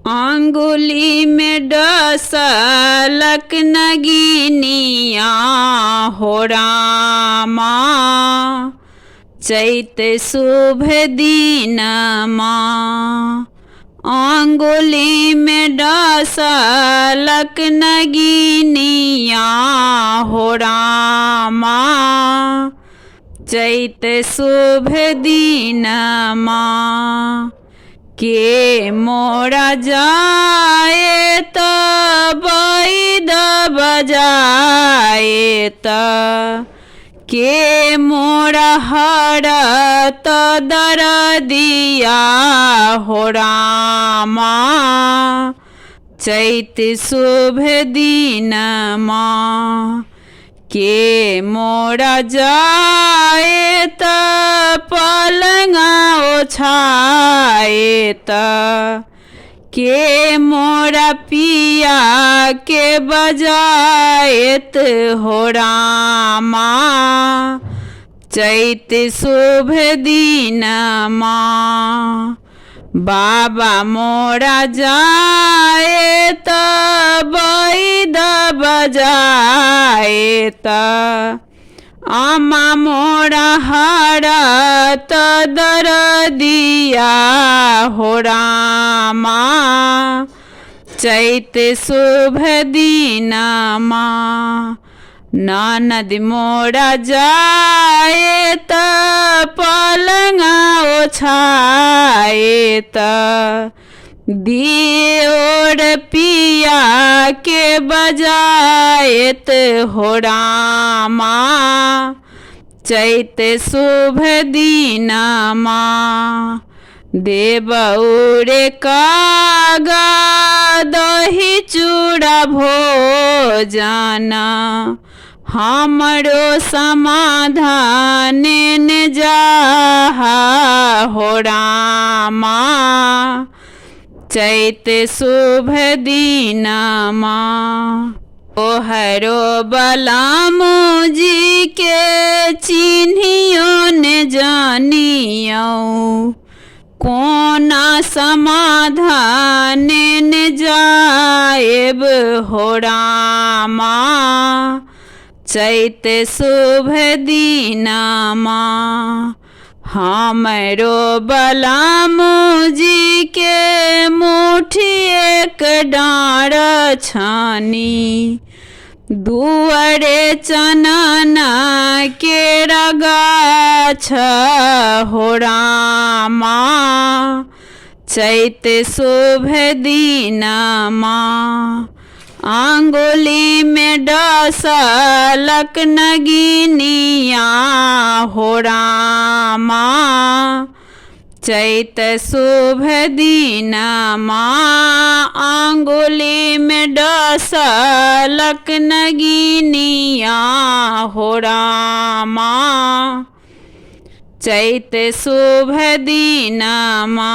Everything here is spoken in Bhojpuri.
अंगुली में डसलक नगिनिया हो रामा। चैत शुभ दिनमा अंगुली में डसलक नगिनिया हो रामा। चैत शुभ दिनमा के मोरा जाए त बैद बजाए त के मोरा हरत दरदिया हो रामा। चैत शुभ दिनमा के मोरा जाए त पलंगा ओछाए त के मोरा पिया के बजाएत हो रामा। चैत शुभ दिनमा बाबा मोरा जाए त बैद बजाए त आमा मोरा हरत दरदिया हो रामा। चैत शुभ दिनमा ननद मोरा जाए त पलंगा ओछाए त दियोर पिया के बजाएत हो रामा। चैत शुभ दिनमा देबउरे कागा दही चूड़ा भोजन हमरो समाधान ने जाहा हो रामा। चैत शुभ दिनमा ओहरो बलामो जी के चिन्हियो ने जानियो कोना समाधान ने जाएब हो रामा। चैत शुभ दिनमा हमरो बलामो जी के मुठी एक डाँड़ छानी दुआरे चनना के गाछ हो रामा। चैत शुभ दिनमा अंगुली में डसलक नगिनिया हो रामा। चैत शुभ दिनमा अंगुली में डसलक नगिनिया हो रामा। चैत शुभ दिनमा।